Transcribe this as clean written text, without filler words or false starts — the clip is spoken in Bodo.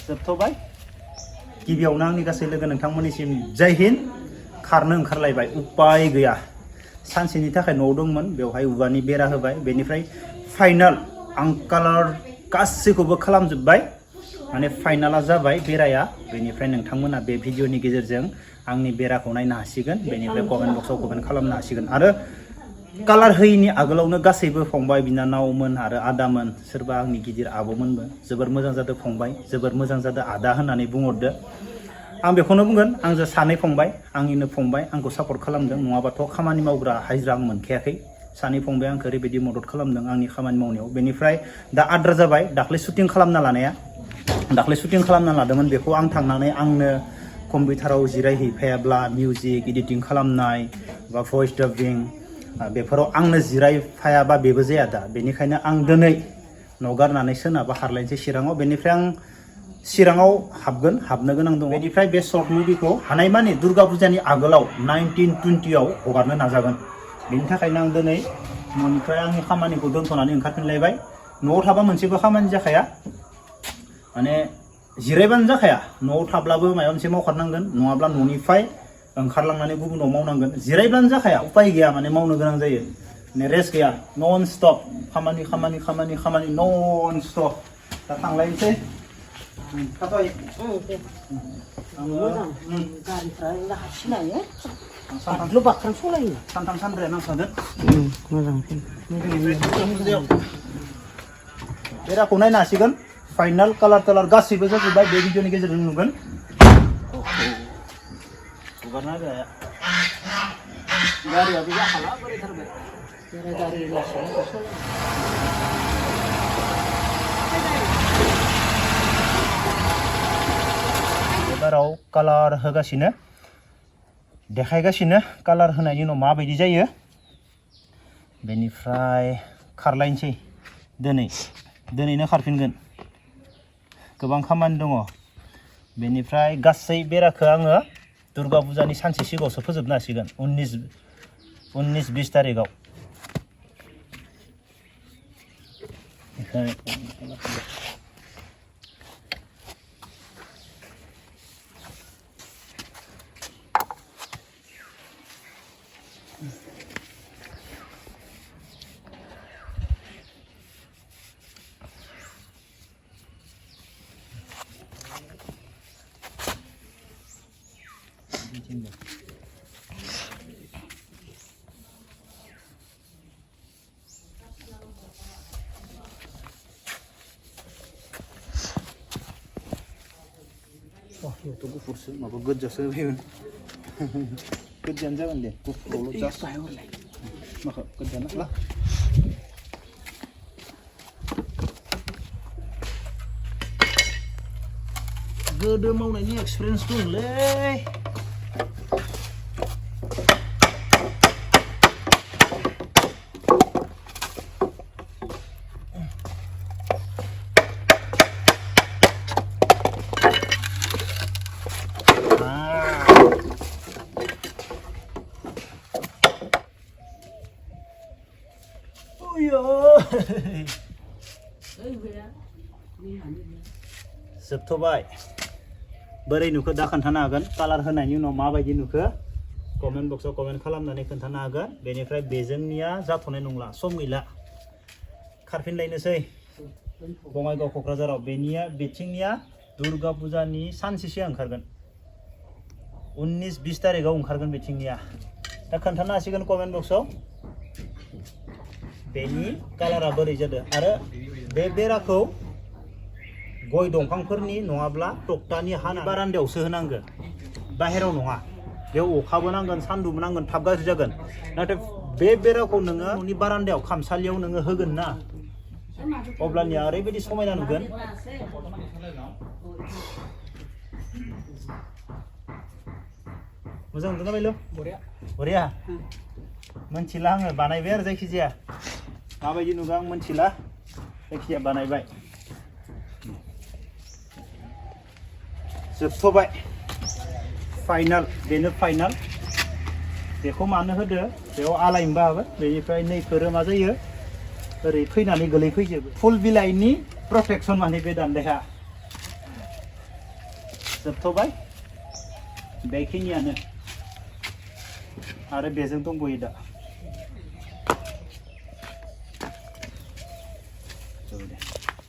जोबथ'बाय गिबियावनो आंनि गासै लोगो नोंथांमोननिसिम जय हिन्द खारनो ओंखारलायबाय उपाय गैया सानसेनि थाखाय न'आव दंमोन बेवहाय औवानि बेरा होबाय बेनिफ्राय फाइनाल आं कालार गासैखौबो खालामजोबबाय माने फाइनाला जाबाय बेराया बेनिफ्राय नोंथांमोना बे भिडिअनि गेजेरजों आंनि बेराखौ नायनो हासिगोन बेनिफ्राय कमेन्ट बक्सआव कमेन्ट खालामनो हासिगोन आरो कालार होयिनि आगोलावनो गासैबो फंबाय बिनानावमोन आरो आदामोन सोरबा आंनि गिदिर आब'मोनबो जोबोर मोजां जादों फंबाय जोबोर मोजां जादों आदा होननानै बुंहरदो आं बेखौनो बुंगोन आंजों सानै फंबाय आंनिनो फंबाय आंखौ सापर्ट खालामदों नङाबाथ' खामानि मावग्रा हाजिरा आं मोनखायाखै सानै फंबाय आंखौ ओरैबायदि मदद खालामदों आंनि खामानि मावनायाव बेनिफ्राय दा आद्रा जाबाय दाख्लै शुटिं खालामना लानाया दाख्लै शुटिं खालामना लादोंमोन बेखौ आं थांनानै आंनो कम्पिउटाराव जिरायहैफायाब्ला मिउजिक एडिटिं खालामनाय बा भइस डाबिं बेफोराव आंनो जिरायफायाबा बेबो जाया दा बेनिखायनो आं दिनै न' गारनानै सोनाबा हारलायनोसै चिराङाव बेनिफ्राय आं चिराङाव हाबनो गोनां दं बेनिफ्राय बे शर्ट मुभिखौ हानायमानि दुर्गा फुजानि आगोलाव 1920आव हगारनो नाजागोन बेनि थाखायनो आं दिनै न'निफ्राय आंनि खामानिखौ दोनथ'नानै ओंखारफिनलायबाय न'आव थाबा मोनसेबो खामानि जाखाया माने जिरायबानो जाखाया न'आव थाब्लाबो माबा मोनसे मावखारनांगोन नङाब्ला न'निफ्राय ओंखारलांनानै गुबुनाव मावनांगोन जिरायब्लानो जाखाया उपाय गैया माने मावनो गोनां जायो माने रेस्ट गैया नन स्टप खामानि खामानि खामानि खामानि नन स्टप दा थांलायनोसै थाबाय गारिफ्रा हासिनायो बाख्रु बाख्रां सलायो सानथाम सानब्रैया नांखागोन मोजां बेराखौ नायनो हासिगोन फाइनाल कालार गासैबो जाजोब्बाय बे भिडिअनि गेजेरजों नुगोन हगारना जाया गारियाबो जाखाला बोरायथारबाय गारि लासै एबाराव कालार होगासिनो देखायगासिनो कालार होनायनि उनाव माबायदि जायो बेनिफ्राय खारलायनोसै दिनैनो खारफिनगोन गोबां खामानि दङ बेनिफ्राय गासै बेराखौ आङो दुर्गा फुजानि सानसे सिगाङावसो फोजोबनो हासिगोन 19-20 तारिखआव itu gufurसो माबा गोजासो फैगोन गोजायानो जागोन दे गुफुरावल' जास्ट माखा गोजाना ला गोदो मावनायनि एक्सपिरियेन्स दंलै जोबथ'बाय बोरै नुखो दा खोन्थानो हागोन कालार होनायनि उनाव माबायदि नुखो कमेन्ट बक्सआव कमेन्ट खालामनानै खोन्थानो हागोन बेनिफ्राय बेजोंनिया जाथ'नाय नंला सम गैला खारफिनलायनोसै बङाइगाव क'क्राझाराव बेथिंनिया दुर्गा फुजानि सानसे सिगां ओंखारगोन 19-20 तारिखआव ओंखारगोन बेथिंनिया दा खोन्थानो हासिगोन कमेन्ट बक्सआव बेनि कालारा बोरै जादों आरो बे बेराखौ गय दंफांफोरनि नङाब्ला टक्टानि हानि बारान्दायावसो होनांगोन बाहेराव नङा बेयाव अखाबो नांगोन सान्दुंबो नांगोन थाब गाज्रि जागोन नाथाय बे बेराखौ नोङो न'नि बारान्दायाव खामसालियाव नोङो होगोन ना अब्लानिया ओरैबायदि समायना नुगोन मोजां नुदोंना बायलु बरिया मोनथिला आङो बानायबाय आरो जायखिजाया माबायदि नुगोन आं मोनथिला जायखिजाया बानायबाय जोबथ'बाय फाइनाल बेनो फाइनाल बेखौ मानो होदो बेयाव आलायनोबो हागोन बेनिफ्राय नैफोरो मा जायो ओरै फैनानै गोलैफैजोबो फुल बिलाइनि प्रटेक्सन माने बे दान्दाया जोबथ'बाय बेखिनियानो आरो बेजों दंबोयो दा